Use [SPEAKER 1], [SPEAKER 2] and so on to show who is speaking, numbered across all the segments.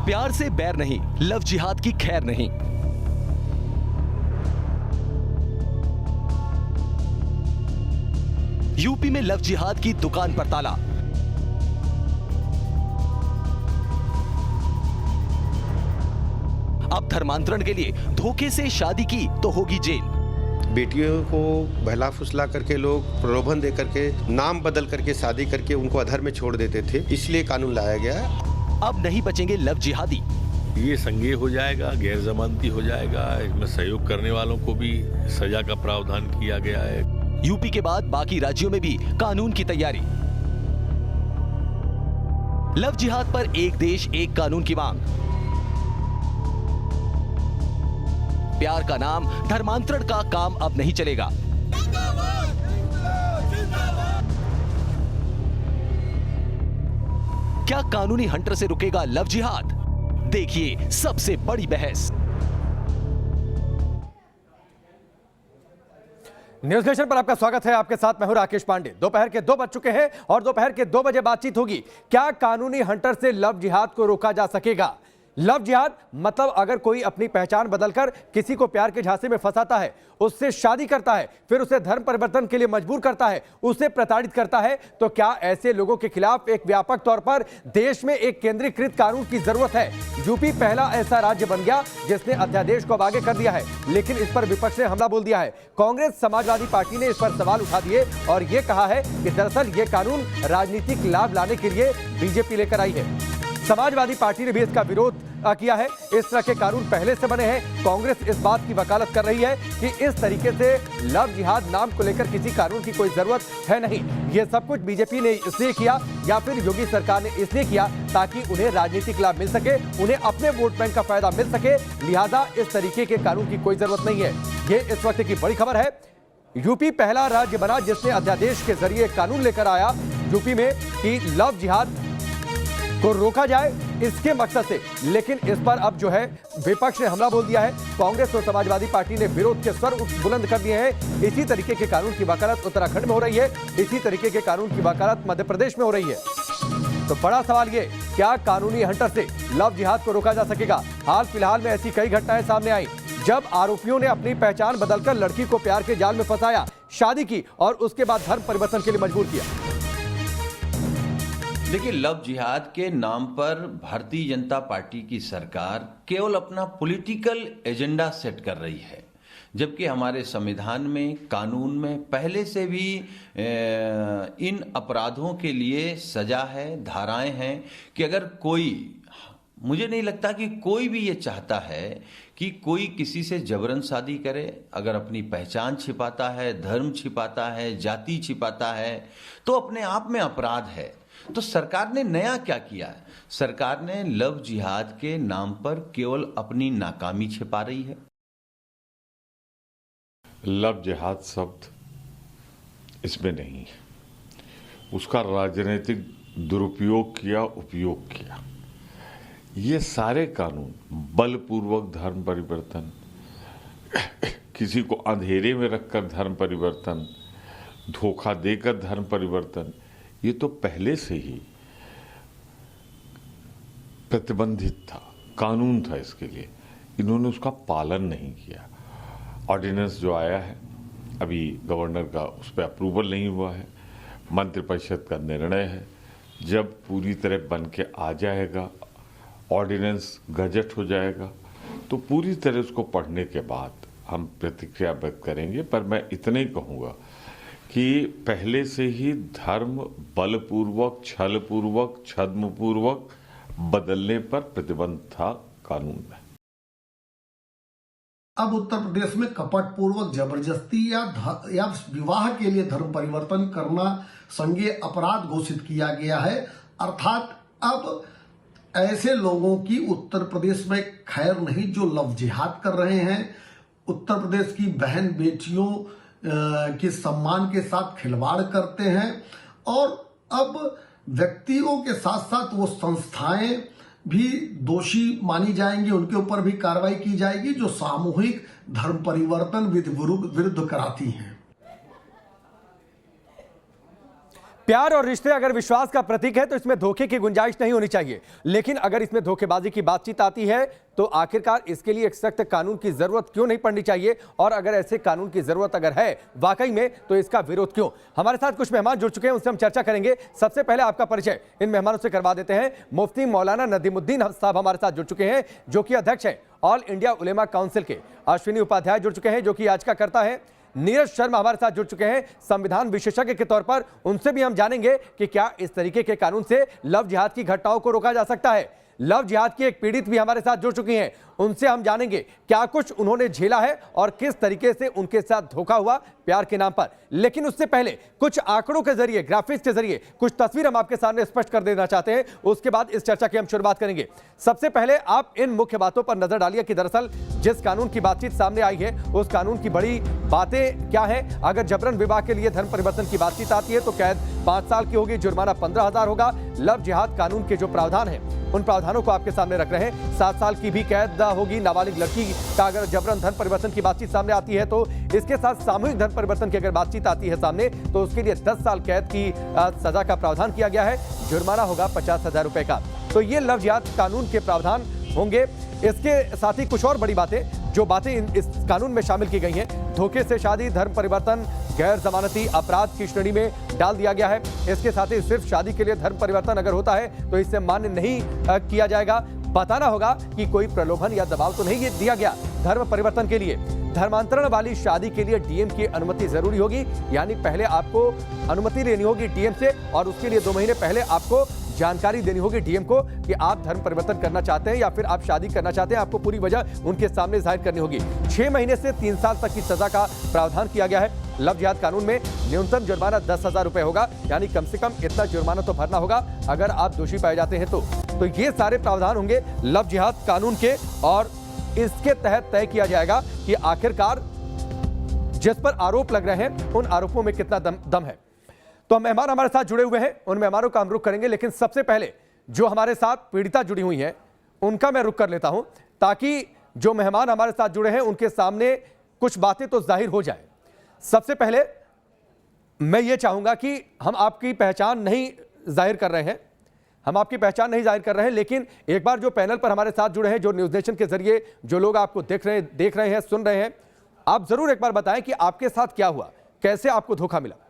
[SPEAKER 1] प्यार से बैर नहीं, लव जिहाद की खैर नहीं। यूपी में लव जिहाद की दुकान पर ताला। अब धर्मांतरण के लिए धोखे से शादी की तो होगी जेल।
[SPEAKER 2] बेटियों को बहला फुसला करके लोग प्रलोभन दे करके नाम बदल करके शादी करके उनको अधर में छोड़ देते थे, इसलिए कानून लाया गया है।
[SPEAKER 1] अब नहीं बचेंगे लव जिहादी।
[SPEAKER 3] ये संज्ञेय हो जाएगा, गैर जमानती हो जाएगा। इसमें सहयोग करने वालों को भी सजा का प्रावधान किया गया है।
[SPEAKER 1] यूपी के बाद बाकी राज्यों में भी कानून की तैयारी। लव जिहाद पर एक देश एक कानून की मांग। प्यार का नाम धर्मांतरण का काम अब नहीं चलेगा। क्या कानूनी हंटर से रुकेगा लव जिहाद? देखिए सबसे बड़ी बहस।
[SPEAKER 4] न्यूज नेशन पर आपका स्वागत है। आपके साथ मैं हूं राकेश पांडे। दोपहर के 2 बज चुके हैं और दोपहर के 2 बजे बातचीत होगी। क्या कानूनी हंटर से लव जिहाद को रोका जा सकेगा? लव जिहाद मतलब अगर कोई अपनी पहचान बदलकर किसी को प्यार के झांसे में फंसाता है, उससे शादी करता है, फिर उसे धर्म परिवर्तन के लिए मजबूर करता है, उसे प्रताड़ित करता है, तो क्या ऐसे लोगों के खिलाफ एक व्यापक तौर पर देश में एक केंद्रीकृत कानून की जरूरत है? यूपी पहला ऐसा राज्य बन गया जिसने अध्यादेश को अब आगे कर दिया है, लेकिन इस पर विपक्ष ने हमला बोल दिया है। कांग्रेस समाजवादी पार्टी ने इस पर सवाल उठा दिए और यह कहा है कि दरअसल ये कानून राजनीतिक लाभ लाने के लिए बीजेपी लेकर आई है। समाजवादी पार्टी ने भी इसका विरोध किया है। इस तरह के कानून पहले से बने हैं। कांग्रेस इस बात की वकालत कर रही है कि इस तरीके से लव जिहाद नाम को लेकर किसी कानून की कोई जरूरत है नहीं। यह सब कुछ बीजेपी ने इसलिए किया या फिर योगी सरकार ने इसलिए किया ताकि उन्हें राजनीतिक लाभ मिल सके, उन्हें अपने वोट बैंक का फायदा मिल सके। लिहाजा इस तरीके के कानून की कोई जरूरत नहीं है। ये इस वक्त की बड़ी खबर है। यूपी पहला राज्य बना जिसने अध्यादेश के जरिए कानून लेकर आया यूपी में कि लव जिहाद को रोका जाए, इसके मकसद से। लेकिन इस पर अब जो है विपक्ष ने हमला बोल दिया है। कांग्रेस और समाजवादी पार्टी ने विरोध के स्वर बुलंद कर दिए हैं। इसी तरीके के कानून की वकालत उत्तराखंड में हो रही है, इसी तरीके के कानून की वकालत मध्य प्रदेश में हो रही है। तो बड़ा सवाल ये, क्या कानूनी हंटर से लव जिहाद को रोका जा सकेगा? हाल फिलहाल में ऐसी कई घटनाएं सामने आई जब आरोपियों ने अपनी पहचान बदलकर लड़की को प्यार के जाल में फंसाया, शादी की और उसके बाद धर्म परिवर्तन के लिए मजबूर किया।
[SPEAKER 5] देखिए, लव जिहाद के नाम पर भारतीय जनता पार्टी की सरकार केवल अपना पॉलिटिकल एजेंडा सेट कर रही है, जबकि हमारे संविधान में, कानून में पहले से भी इन अपराधों के लिए सजा है, धाराएं हैं कि अगर कोई, मुझे नहीं लगता कि कोई भी ये चाहता है कि कोई किसी से जबरन शादी करे। अगर अपनी पहचान छिपाता है, धर्म छिपाता है, जाति छिपाता है, तो अपने आप में अपराध है। तो सरकार ने नया क्या किया है? सरकार ने लव जिहाद के नाम पर केवल अपनी नाकामी छिपा रही है।
[SPEAKER 6] लव जिहाद शब्द इसमें नहीं है, उसका राजनीतिक दुरुपयोग किया, उपयोग किया। ये सारे कानून बलपूर्वक धर्म परिवर्तन, किसी को अंधेरे में रखकर धर्म परिवर्तन, धोखा देकर धर्म परिवर्तन, ये तो पहले से ही प्रतिबंधित था, कानून था इसके लिए। इन्होंने उसका पालन नहीं किया। ऑर्डिनेंस जो आया है, अभी गवर्नर का उस पर अप्रूवल नहीं हुआ है, मंत्रिपरिषद का निर्णय है। जब पूरी तरह बन के आ जाएगा, ऑर्डिनेंस गजट हो जाएगा, तो पूरी तरह उसको पढ़ने के बाद हम प्रतिक्रिया व्यक्त करेंगे। पर मैं इतना ही कहूँगा कि पहले से ही धर्म बलपूर्वक, छलपूर्वक, छद्मपूर्वक बदलने पर प्रतिबंध था कानून में।
[SPEAKER 7] अब उत्तर प्रदेश में कपटपूर्वक जबरदस्ती या विवाह के लिए धर्म परिवर्तन करना संज्ञेय अपराध घोषित किया गया है। अर्थात अब ऐसे लोगों की उत्तर प्रदेश में खैर नहीं जो लव जिहाद कर रहे हैं, उत्तर प्रदेश की बहन बेटियों के सम्मान के साथ खिलवाड़ करते हैं। और अब व्यक्तियों के साथ साथ वो संस्थाएं भी दोषी मानी जाएंगी, उनके ऊपर भी कार्रवाई की जाएगी जो सामूहिक धर्म परिवर्तन विरुद्ध कराती हैं।
[SPEAKER 4] प्यार और रिश्ते अगर विश्वास का प्रतीक है तो इसमें धोखे की गुंजाइश नहीं होनी चाहिए, लेकिन अगर इसमें धोखेबाजी की बातचीत आती है तो आखिरकार इसके लिए एक सख्त कानून की जरूरत क्यों नहीं पड़नी चाहिए, और अगर ऐसे कानून की जरूरत अगर है वाकई में तो इसका विरोध क्यों। हमारे साथ कुछ मेहमान जुड़ चुके हैं, उनसे हम चर्चा करेंगे। सबसे पहले आपका परिचय इन मेहमानों से करवा देते हैं। मुफ्ती मौलाना नदीमुद्दीन साहब हमारे साथ जुड़ चुके हैं, जो कि अध्यक्ष हैं ऑल इंडिया उलेमा काउंसिल के। अश्विनी उपाध्याय जुड़ चुके हैं, जो कि याचिका करता है। नीरज शर्मा हमारे साथ जुड़ चुके हैं संविधान विशेषज्ञ के तौर पर। उनसे भी हम जानेंगे कि क्या इस तरीके के कानून से लव जिहाद की घटनाओं को रोका जा सकता है। लव जिहाद की एक पीड़ित भी हमारे साथ जुड़ चुकी हैं, उनसे हम जानेंगे क्या कुछ उन्होंने झेला है और किस तरीके से उनके साथ धोखा हुआ प्यार के नाम पर। लेकिन उससे पहले कुछ आंकड़ों के जरिए, ग्राफिक्स के जरिए कुछ तस्वीर हम आपके सामने स्पष्ट कर देना चाहते हैं, उसके बाद इस चर्चा की हम शुरुआत करेंगे। सबसे पहले आप इन मुख्य बातों पर नजर डालिए कि दरअसल जिस कानून की बातचीत सामने आई है उस कानून की बड़ी बातें क्या है। अगर जबरन विवाह के लिए धर्म परिवर्तन की बातचीत आती है तो कैद 5 साल की होगी, जुर्माना 15,000 होगा। लव जिहाद कानून के जो प्रावधान है उन प्रावधानों को आपके सामने रख रहे हैं। 7 साल की भी कैद होगी नाबालिग लड़की का अगर जबरन धर्म परिवर्तन की बातचीत सामने आती है तो। इसके साथ सामूहिक धर्म परिवर्तन की अगर बातचीत आती है सामने तो उसके लिए 10 साल कैद की सजा का प्रावधान किया गया है, जुर्माना होगा 50,000 रुपए का। तो ये लव जिहाद कानून के प्रावधान होंगे। इसके साथ ही कुछ और बड़ी बातें, जो बातें इस कानून में शामिल की गई हैं। धोखे से शादी, धर्म परिवर्तन गैर जमानती अपराध की श्रेणी में डाल दिया गया है। इसके साथ ही सिर्फ शादी के लिए धर्म परिवर्तन अगर होता है तो इसे मान्य नहीं किया जाएगा। बताना होगा कि कोई प्रलोभन या दबाव तो नहीं दिया गया धर्म परिवर्तन के लिए। धर्मांतरण वाली शादी के लिए डीएम की अनुमति जरूरी होगी, यानी पहले आपको अनुमति लेनी होगी डीएम से और उसके लिए 2 महीने पहले आपको जानकारी देनी होगी डीएम को कि आप धर्म परिवर्तन करना चाहते हैं या फिर आप शादी करना चाहते हैं। आपको पूरी वजह उनके सामने जाहिर करनी होगी। 6 महीने से 3 साल तक की सजा का प्रावधान किया गया है। लव जिहाद कानून में न्यूनतम जुर्माना 10,000 रुपए होगा, यानी कम से कम इतना जुर्माना तो भरना होगा अगर आप दोषी पाए जाते हैं तो ये सारे प्रावधान होंगे लव जिहाद कानून के, और इसके तहत तय किया जाएगा कि आखिरकार जिस पर आरोप लग रहे हैं उन आरोपों में कितना दम है। तो मेहमान हमारे साथ जुड़े हुए हैं, उन मेहमानों का हम रुख करेंगे, लेकिन सबसे पहले जो हमारे साथ पीड़िता जुड़ी हुई हैं उनका मैं रुख कर लेता हूं, ताकि जो मेहमान हमारे साथ जुड़े हैं उनके सामने कुछ बातें तो जाहिर हो जाए। सबसे पहले मैं ये चाहूंगा कि हम आपकी पहचान नहीं जाहिर कर रहे हैं, लेकिन एक बार जो पैनल पर हमारे साथ जुड़े हैं, जो न्यूज नेशन के जरिए जो लोग आपको देख रहे हैं, सुन रहे हैं, आप जरूर एक बार बताएं कि आपके साथ क्या हुआ, कैसे आपको धोखा मिला।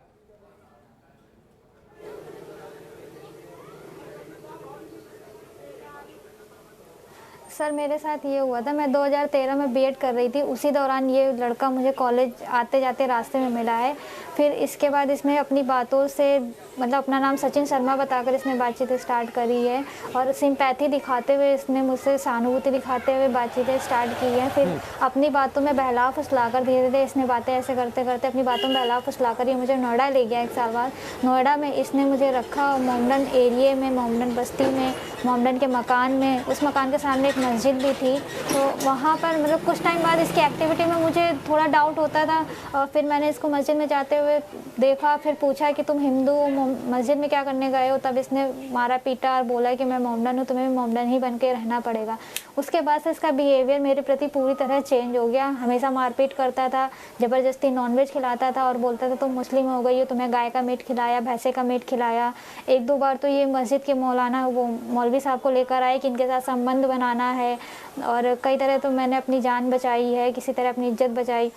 [SPEAKER 8] सर मेरे साथ ये हुआ था, मैं 2013 में बीएड कर रही थी, उसी दौरान ये लड़का मुझे कॉलेज आते जाते रास्ते में मिला है। फिर इसके बाद इसने अपनी बातों से मतलब अपना नाम सचिन शर्मा बताकर इसने बातचीत स्टार्ट करी है और सिंपैथी दिखाते हुए इसने मुझसे सहानुभूति दिखाते हुए बातचीतें स्टार्ट की हैं। फिर अपनी बातों में बहला फुसलाकर धीरे धीरे इसने बातें ऐसे करते करते अपनी बातों में बहला फुसलाकर ये मुझे नोएडा ले गया। 1 साल बाद नोएडा में इसने मुझे रखा, मोमडन एरिए में, मोमडन बस्ती में, मोमडन के मकान में। उस मकान के सामने एक मस्जिद भी थी, तो वहाँ पर मतलब कुछ टाइम बाद इसकी एक्टिविटी में मुझे थोड़ा डाउट होता था। और फिर मैंने इसको मस्जिद में जाते हुए देखा, फिर पूछा कि तुम हिंदू हो, मस्जिद में क्या करने गए हो। तब इसने मारा पीटा और बोला कि मैं मोमडन हूँ, तुम्हें भी मोमडन ही बन के रहना पड़ेगा। उसके बाद से इसका बिहेवियर मेरे प्रति पूरी तरह चेंज हो गया। हमेशा मारपीट करता था, ज़बरदस्ती नॉनवेज खिलाता था और बोलता था तुम मुस्लिम हो गई हो, तुम्हें गाय का मीट खिलाया, भैंसे का मीट खिलाया। 1-2 बार तो ये मस्जिद के मौलाना वो मौलवी साहब को लेकर आए कि इनके साथ संबंध बनाना है, और कई तरह तो मैंने अपनी जान बचाई है, किसी तरह अपनी इज्जत बचाई।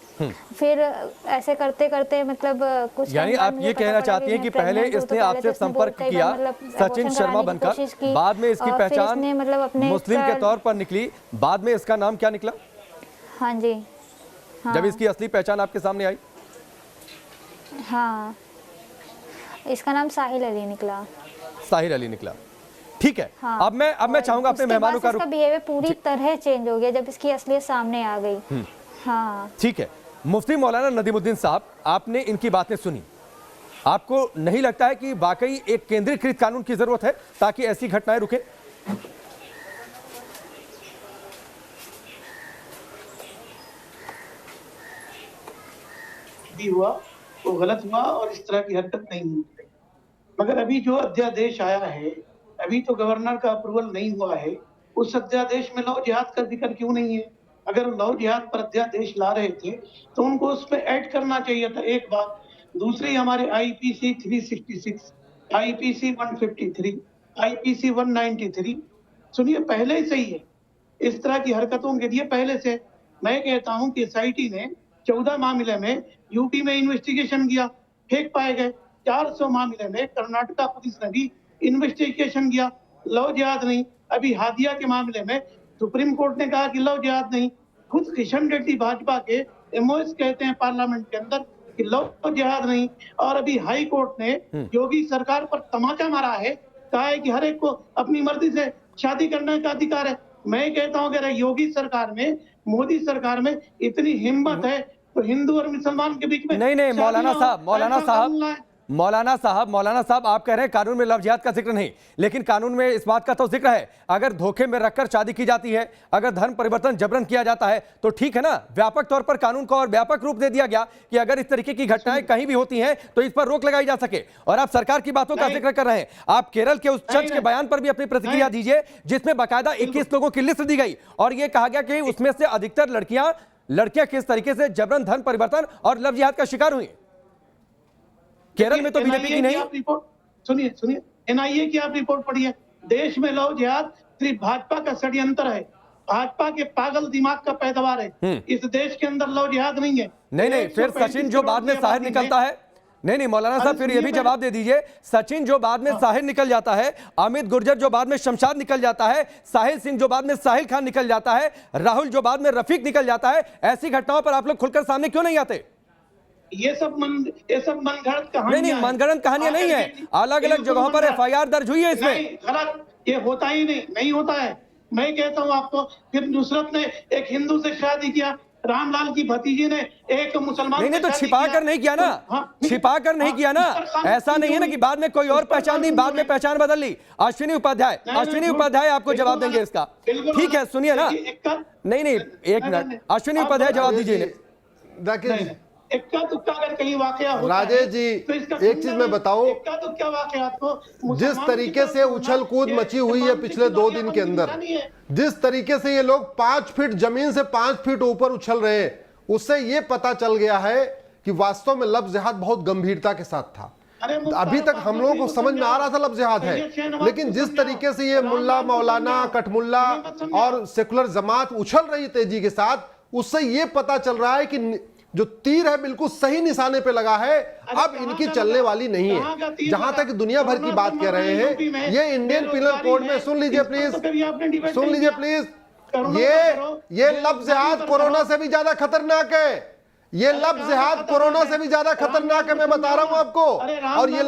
[SPEAKER 8] फिर ऐसे करते करते मतलब कुछ,
[SPEAKER 4] यानी आप ये कहना चाहती हैं कि पहले इसने आपसे संपर्क किया सचिन शर्मा बनकर, बाद में इसकी पहचान मतलब मुस्लिम के तौर पर निकली, बाद में इसका नाम क्या निकला?
[SPEAKER 8] हाँ जी, हाँ।
[SPEAKER 4] जब इसकी असली पहचान आपके सामने आई?
[SPEAKER 8] हाँ, इसका नाम साहिल अली निकला।
[SPEAKER 4] साहिल अली निकला, ठीक है। हाँ। अब मैं चाहूंगा अपने मेहमानों का
[SPEAKER 8] इसका बिहेवियर पूरी तरह चेंज हो गया जब इसकी असलियत सामने आ गई। हाँ,
[SPEAKER 4] ठीक है। मुफ्ती मौलाना नदीमुद्दीन साहब, आपने इनकी बातें सुनी, आपको नहीं लगता है कि वाकई एक केंद्रीकृत कानून की जरूरत है ताकि ऐसी घटनाएं रुके?
[SPEAKER 9] भी हुआ वो गलत हुआ और इस तरह की हरकत नहीं हुई। मगर अभी जो अध्यादेश आया है, अभी तो गवर्नर का अप्रूवल नहीं हुआ है, उस अध्यादेश में लव जिहाद का जिक्र क्यों नहीं है? अगर लव जिहाद पर अध्यादेश ला रहे थे तो उनको उस पर ऐड करना चाहिए था, एक बात। दूसरी, हमारे आईपीसी 366 आईपीसी 153, आईपीसी 193, सुनिए पहले से ही है इस तरह की हरकतों के लिए पहले से। मैं कहता हूं कि एसआईटी ने 14 मामले में यूपी में इन्वेस्टिगेशन किया, फेक पाए गए। 400 मामले में कर्नाटका पुलिस ने भी इन्वेस्टिगेशन किया, लव जिहाद नहीं। अभी हादिया के मामले में सुप्रीम कोर्ट ने कहा कि लव जिहाद नहीं। खुद किशन रेड्डी भाजपा के एमओएस कहते हैं पार्लियामेंट के अंदर कि लव जिहाद नहीं। और अभी हाई कोर्ट ने योगी सरकार पर तमाचा मारा है, कहा है कि हर एक को अपनी मर्जी से शादी करने का अधिकार है। मैं कहता हूं अगर योगी सरकार में, मोदी सरकार में इतनी हिम्मत है तो हिंदू और मुसलमान के बीच में
[SPEAKER 4] नहीं मौलाना साहब आप कह रहे हैं कानून में लव जिहाद का जिक्र नहीं, लेकिन कानून में इस बात का तो जिक्र है अगर धोखे में रखकर शादी की जाती है, अगर धर्म परिवर्तन जबरन किया जाता है तो ठीक है ना। व्यापक तौर पर कानून को और व्यापक रूप दे दिया गया कि अगर इस तरीके की घटनाएं कहीं भी होती हैं तो इस पर रोक लगाई जा सके। और आप सरकार की बातों का जिक्र कर रहे हैं। आप केरल के उस जज के बयान पर भी अपनी प्रतिक्रिया दीजिए जिसमें बाकायदा 21 लोगों की लिस्ट दी गई और यह कहा गया कि उसमें से अधिकतर लड़कियां किस तरीके से जबरन धर्म परिवर्तन और लव जिहाद का शिकार हुई। केरल में तो बीजेपी की नहीं।
[SPEAKER 9] सुनिए एनआईए की आप रिपोर्ट पढ़िए। देश में लव जिहाद सिर्फ भाजपा का षड्यंत्र है, भाजपा के पागल दिमाग का पैदावार है। इस देश के अंदर लव जिहाद नहीं है।
[SPEAKER 4] नहीं फिर सचिन जो बाद में साहिर निकलता है, नहीं मौलाना साहब फिर ये भी जवाब दे दीजिए। सचिन जो बाद में साहिर निकल जाता है, अमित गुर्जर जो बाद में शमशाद निकल जाता है, साहिल सिंह जो बाद में साहिल खान निकल जाता है, राहुल जो बाद में रफीक निकल जाता है, ऐसी घटनाओं पर आप लोग खुलकर सामने क्यों नहीं आते?
[SPEAKER 9] ये सब मनगढ़ंत कहानियां
[SPEAKER 4] नहीं मनगढ़ंत कहानियां नहीं है, अलग अलग जगहों पर एफआईआर दर्ज हुई है इसमें।
[SPEAKER 9] गलत, ये होता ही नहीं होता है। मैं कहता हूं आपको, फिर नुसरत ने एक हिंदू से शादी किया, रामलाल की भतीजी ने एक मुसलमान
[SPEAKER 4] नहीं तो छिपा कर नहीं किया ना, छिपा कर नहीं किया ना। ऐसा नहीं है ना कि बाद में कोई और पहचान दी, बाद में पहचान बदल ली। अश्विनी उपाध्याय आपको जवाब देंगे इसका, ठीक है सुनिए ना। नहीं एक मिनट, अश्विनी उपाध्याय जवाब दीजिए।
[SPEAKER 9] इक्का दुक्का अगर कहीं वाकया होता
[SPEAKER 10] राजेश जी
[SPEAKER 9] तो
[SPEAKER 10] एक चीज मैं बताऊं,
[SPEAKER 9] इक्का दुक्का वाकयात को
[SPEAKER 10] जिस तरीके से उछल कूद मची हुई है पिछले 2 दिन के अंदर, जिस तरीके से ये लोग 5 फीट जमीन से 5 फीट ऊपर उछल रहे हैं, उससे ये पता चल गया है कि वास्तव में लव जिहाद बहुत गंभीरता के साथ था। अभी तक हम लोगों को समझ में आ रहा था लव जिहाद है, लेकिन जिस तरीके से ये मुल्ला मौलाना कटमुल्ला और सेकुलर जमात उछल रही तेजी के साथ, उससे ये पता चल रहा है कि जो तीर है बिल्कुल सही निशाने पे लगा है, अब इनकी चलने वाली नहीं है। जहां तक दुनिया भर की बात कह रहे हैं, ये इंडियन पिनल कोड में सुन लीजिए प्लीज, ये लव जिहाद कोरोना से भी ज्यादा खतरनाक है। ये लव जिहाद कोरोना से भी ज्यादा खतरनाक है, मैं बता रहा हूं आपको। और ये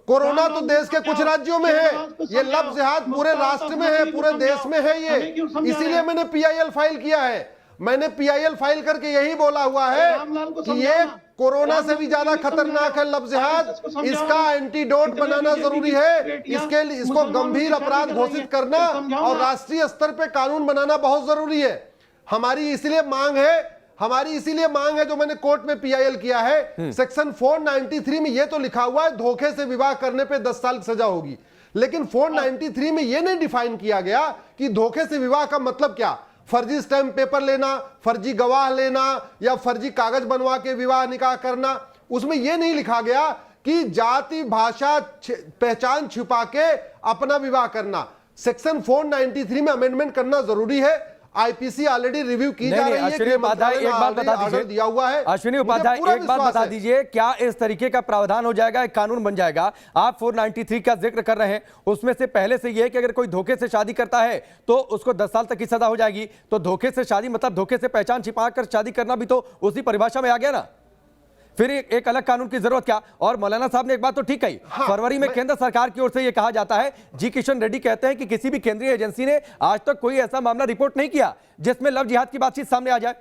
[SPEAKER 10] कोरोना तो देश के कुछ राज्यों में है, ये लव जिहाद पूरे राष्ट्र में है, पूरे देश में है ये। इसीलिए मैंने PIL फाइल किया है। मैंने PIL फाइल करके यही बोला हुआ है कि ये कोरोना से भी ज्यादा खतरनाक है लव जिहाद, इसका एंटीडोट बनाना जरूरी है, इसको गंभीर अपराध घोषित करना और राष्ट्रीय स्तर पे कानून बनाना बहुत जरूरी है। हमारी इसीलिए मांग है जो मैंने कोर्ट में PIL किया है। सेक्शन 493 में ये तो लिखा हुआ है धोखे से विवाह करने पे 10 साल की सजा होगी, लेकिन 493 में ये नहीं डिफाइन किया गया कि धोखे से विवाह का मतलब क्या। फर्जी स्टैम्प पेपर लेना, फर्जी गवाह लेना या फर्जी कागज बनवा के विवाह निकाह करना, उसमें यह नहीं लिखा गया कि जाति भाषा पहचान छुपा के अपना विवाह करना। सेक्शन 493 में अमेंडमेंट करना जरूरी है। आईपीसी ऑलरेडी रिव्यू की जा रही है।
[SPEAKER 4] अश्विनी उपाध्याय एक बात बता दीजिए,
[SPEAKER 10] दिया हुआ है।
[SPEAKER 4] अश्विनी उपाध्याय एक बात बता दीजिए, क्या इस तरीके का प्रावधान हो जाएगा, एक कानून बन जाएगा? आप 493 का जिक्र कर रहे हैं, उसमें से पहले से यह है कि अगर कोई धोखे से शादी करता है तो उसको 10 साल तक की सजा हो जाएगी। तो धोखे से शादी मतलब धोखे से पहचान छिपाकर शादी करना भी तो उसी परिभाषा में आ गया ना, फिर एक अलग कानून की जरूरत क्या? और मौलाना साहब ने एक बात तो ठीक कही, फरवरी में केंद्र सरकार की ओर से यह कहा जाता है, जी किशन रेड्डी कहते हैं कि किसी भी केंद्रीय एजेंसी ने आज तक कोई ऐसा मामला रिपोर्ट नहीं किया जिसमें लव जिहाद की बातचीत सामने आ जाए।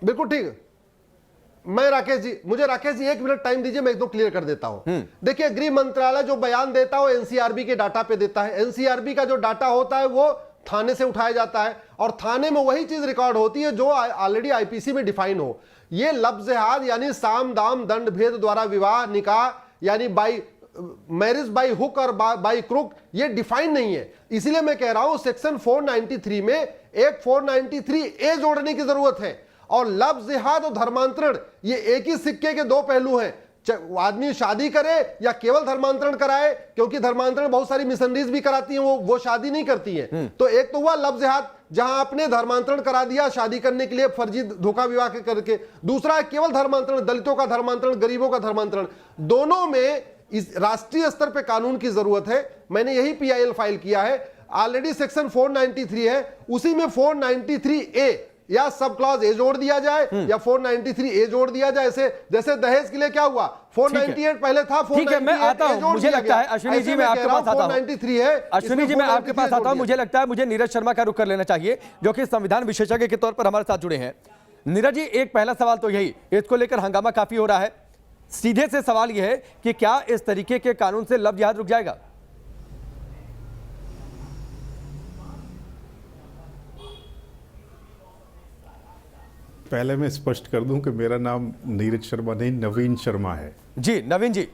[SPEAKER 10] बिल्कुल ठीक। मुझे राकेश जी 1 मिनट टाइम दीजिए, मैं एकदम क्लियर कर देता हूं। देखिए, गृह मंत्रालय जो बयान देता है वो एनसीआरबी के डाटा पे देता है। एनसीआरबी का जो डाटा होता है वो थाने से उठाया जाता है और थाने में वही चीज रिकॉर्ड होती है जो ऑलरेडी आईपीसी में डिफाइन हो। ये लव जिहाद यानी साम दाम दंड भेद द्वारा विवाह निकाह यानी मैरिज बाई हुक और बाई क्रुक, ये डिफाइन नहीं है। इसीलिए मैं कह रहा हूं सेक्शन 493 में एक 493A जोड़ने की जरूरत है। और लव जिहाद और धर्मांतरण ये एक ही सिक्के के 2 पहलू हैं। आदमी शादी करे या केवल धर्मांतरण कराए, क्योंकि धर्मांतरण बहुत सारी मिशनरीज भी कराती हैं, वो शादी नहीं करती हैं। तो एक तो हुआ लव जिहाद, जहां आपने धर्मांतरण करा दिया शादी करने के लिए फर्जी धोखा विवाह के करके। दूसरा है केवल धर्मांतरण, दलितों का धर्मांतरण, गरीबों का धर्मांतरण। दोनों में इस राष्ट्रीय स्तर पे कानून की जरूरत है। मैंने यही PIL फाइल किया है। ऑलरेडी सेक्शन 493 है, उसी में 493A या सब क्लॉज ए जोड़ दिया जाए या 493A जोड़ दिया जाए। जैसे दहेज के लिए क्या हुआ, 498 पहले था, 498
[SPEAKER 4] मैं आता हूं, मुझे लगता है अश्विनी जी मैं आपके पास आता हूं,
[SPEAKER 10] 493 है।
[SPEAKER 4] अश्विनी जी मैं आपके पास आता हूं। मुझे लगता है मुझे नीरज शर्मा का रुख कर लेना चाहिए, जो कि संविधान विशेषज्ञ के तौर पर हमारे साथ जुड़े हैं। नीरज जी, एक पहला सवाल तो यही, इसको लेकर हंगामा काफी हो रहा है। सीधे से सवाल यह है कि क्या इस तरीके के कानून से लव जिहाद रुक जाएगा?
[SPEAKER 11] पहले मैं स्पष्ट कर दूं कि मेरा नाम नीरज शर्मा नहीं, नवीन शर्मा है।
[SPEAKER 4] जी नवीन जी,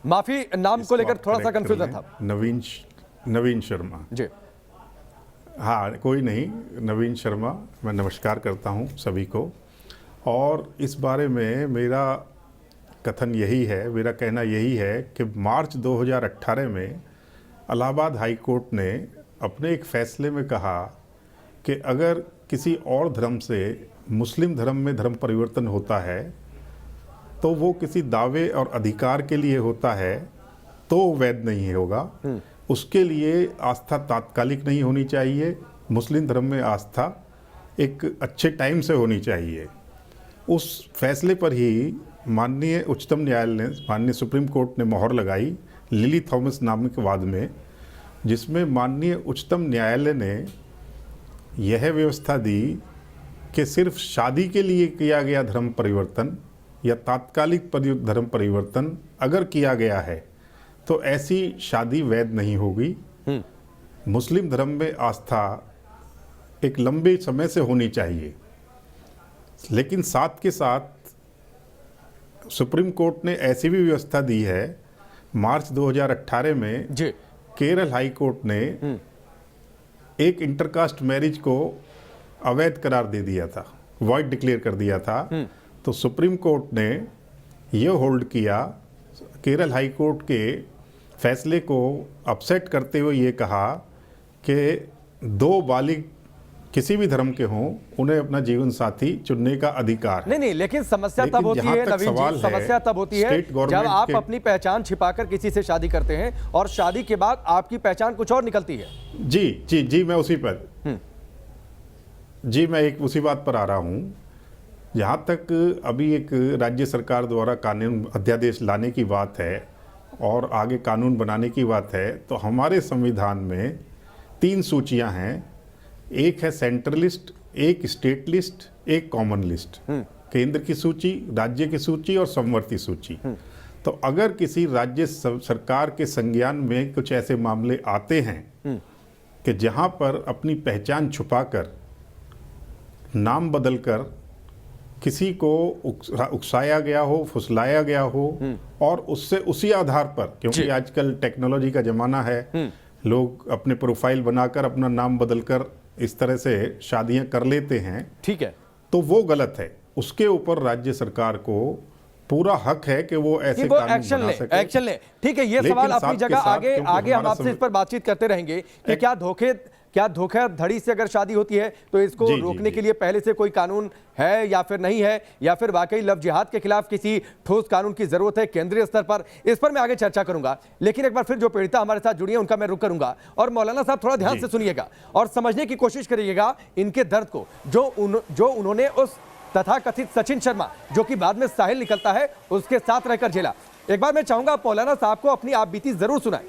[SPEAKER 4] माफी, नाम को लेकर थोड़ा सा कंफ्यूजन था।
[SPEAKER 11] नवीन शर्मा
[SPEAKER 4] जी।
[SPEAKER 11] हाँ, कोई नहीं, नवीन शर्मा। मैं नमस्कार करता हूं सभी को। और इस बारे में मेरा कथन यही है, मेरा कहना यही है कि मार्च 2018 में इलाहाबाद हाई कोर्ट ने अपने एक फैसले में कहा कि अगर किसी और धर्म से मुस्लिम धर्म में धर्म परिवर्तन होता है तो वो किसी दावे और अधिकार के लिए होता है तो वैध नहीं होगा। उसके लिए आस्था तात्कालिक नहीं होनी चाहिए। मुस्लिम धर्म में आस्था एक अच्छे टाइम से होनी चाहिए। उस फैसले पर ही माननीय उच्चतम न्यायालय ने, माननीय सुप्रीम कोर्ट ने मोहर लगाई लिली थॉमस नामक वाद में, जिसमें माननीय उच्चतम न्यायालय ने यह व्यवस्था दी कि सिर्फ शादी के लिए किया गया धर्म परिवर्तन या तात्कालिक धर्म परिवर्तन अगर किया गया है तो ऐसी शादी वैध नहीं होगी। मुस्लिम धर्म में आस्था एक लंबे समय से होनी चाहिए। लेकिन साथ के साथ सुप्रीम कोर्ट ने ऐसी भी व्यवस्था दी है, मार्च 2018 में केरल हाई कोर्ट ने एक इंटरकास्ट मैरिज को अवैध करार दे दिया था, वॉइड डिक्लेयर कर दिया था। तो सुप्रीम कोर्ट ने यह होल्ड किया, केरल हाई कोर्ट के फैसले को अपसेट करते हुए ये कहा कि दो बालिग किसी भी धर्म के हों, उन्हें अपना जीवन साथी चुनने का अधिकार है।
[SPEAKER 4] नहीं, लेकिन समस्या तब होती है नवीन जी, समस्या तब होती है जब आप अपनी पहचान छिपाकर किसी से शादी करते हैं और शादी के बाद आपकी पहचान कुछ और निकलती है।
[SPEAKER 11] जी मैं उसी पर मैं एक उसी बात पर आ रहा हूँ। जहाँ तक अभी एक राज्य सरकार द्वारा कानून अध्यादेश लाने की बात है और आगे कानून बनाने की बात है, तो हमारे संविधान में 3 सूचियाँ हैं। एक है सेंट्रल लिस्ट, एक स्टेट लिस्ट, एक कॉमन लिस्ट। केंद्र की सूची, राज्य की सूची और समवर्ती सूची। तो अगर किसी राज्य सरकार के संज्ञान में कुछ ऐसे मामले आते हैं कि जहाँ पर अपनी पहचान छुपाकर, नाम बदलकर किसी को उकसाया गया हो, फुसलाया गया हो और उससे उसी आधार पर, क्योंकि आजकल टेक्नोलॉजी का जमाना है, लोग अपने प्रोफाइल बनाकर अपना नाम बदलकर इस तरह से शादियां कर लेते हैं।
[SPEAKER 4] ठीक है,
[SPEAKER 11] तो वो गलत है। उसके ऊपर राज्य सरकार को पूरा हक है कि वो ऐसे कानून बना सके,
[SPEAKER 4] एक्शन ले। ठीक है, ये सवाल अपनी जगह, आगे हम आपसे इस पर बातचीत करते रहेंगे कि क्या धोखाधड़ी से अगर शादी होती है तो इसको रोकने के लिए पहले से कोई कानून है या फिर नहीं है, या फिर वाकई लव जिहाद के खिलाफ किसी ठोस कानून की जरूरत है केंद्रीय स्तर पर। इस पर मैं आगे चर्चा करूंगा, लेकिन एक बार फिर जो पीड़िता हमारे साथ जुड़ी है उनका मैं रुख करूंगा। और मौलाना साहब थोड़ा ध्यान से सुनिएगा और समझने की कोशिश करिएगा इनके दर्द को, जो उन्होंने उस तथाकथित सचिन शर्मा, जो कि बाद में साहिल निकलता है, उसके साथ रहकर झेला। एक बार मैं चाहूंगा मौलाना साहब को अपनी आप बीती जरूर सुनाएं।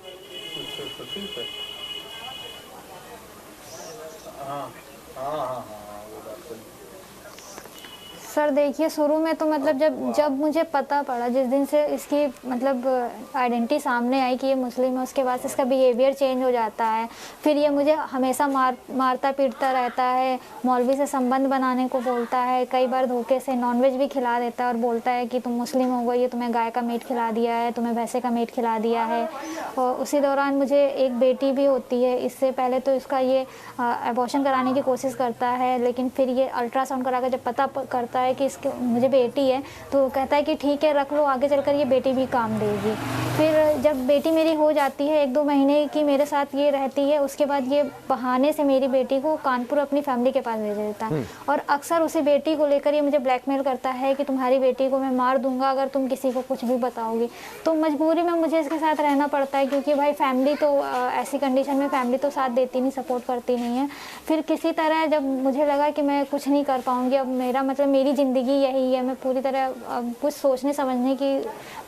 [SPEAKER 8] सर देखिए, शुरू में तो मतलब जब मुझे पता पड़ा, जिस दिन से इसकी मतलब आइडेंटिटी सामने आई कि ये मुस्लिम है, उसके बाद से इसका बिहेवियर चेंज हो जाता है। फिर ये मुझे हमेशा मारता पीटता रहता है, मौलवी से संबंध बनाने को बोलता है, कई बार धोखे से नॉनवेज भी खिला देता है और बोलता है कि तुम मुस्लिम हो गई, ये तुम्हें गाय का मीट खिला दिया है, तुम्हें भैंसे का मीट खिला दिया है। और उसी दौरान मुझे एक बेटी भी होती है। इससे पहले तो इसका ये अबॉर्शन कराने की कोशिश करता है, लेकिन फिर ये अल्ट्रासाउंड करा कर जब पता करता है है कि इसके मुझे बेटी है, तो कहता है कि ठीक है रख लो, आगे चलकर ये बेटी भी काम देगी। फिर जब बेटी मेरी हो जाती है 1-2 महीने की मेरे साथ ये रहती है, उसके बाद ये बहाने से मेरी बेटी को कानपुर अपनी फैमिली के पास भेज देता है और अक्सर उसी बेटी को लेकर ये मुझे ब्लैकमेल करता है कि तुम्हारी बेटी को मैं मार दूंगा अगर तुम किसी को कुछ भी बताओगी। तो मजबूरी में मुझे इसके साथ रहना पड़ता है, क्योंकि भाई फैमिली तो ऐसी कंडीशन में फैमिली तो साथ देती नहीं, सपोर्ट करती नहीं है। फिर किसी तरह जब मुझे लगा कि मैं कुछ नहीं कर पाऊंगी, अब मेरा मतलब मेरी ज़िंदगी यही है, मैं पूरी तरह कुछ सोचने समझने की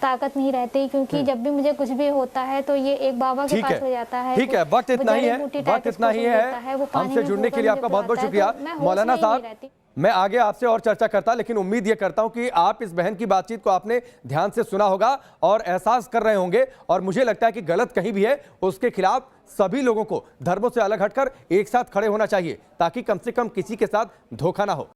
[SPEAKER 8] ताकत नहीं रहती, क्योंकि जब भी मुझे कुछ भी होता है तो ये एक बाबा के पास ले जाता है।
[SPEAKER 4] ठीक है, वक्त इतना ही है, वक्त इतना ही है। हमसे जुड़ने के लिए आपका बहुत बहुत शुक्रिया मौलाना साहब। मैं आगे आपसे और चर्चा करता, लेकिन उम्मीद ये करता हूं कि आप इस बहन की बातचीत को आपने ध्यान से सुना होगा और एहसास कर रहे होंगे, और मुझे लगता है कि गलत कहीं भी है उसके खिलाफ सभी लोगों को धर्मों से अलग हटकर एक साथ खड़े होना चाहिए, ताकि कम से कम किसी के साथ धोखा ना हो।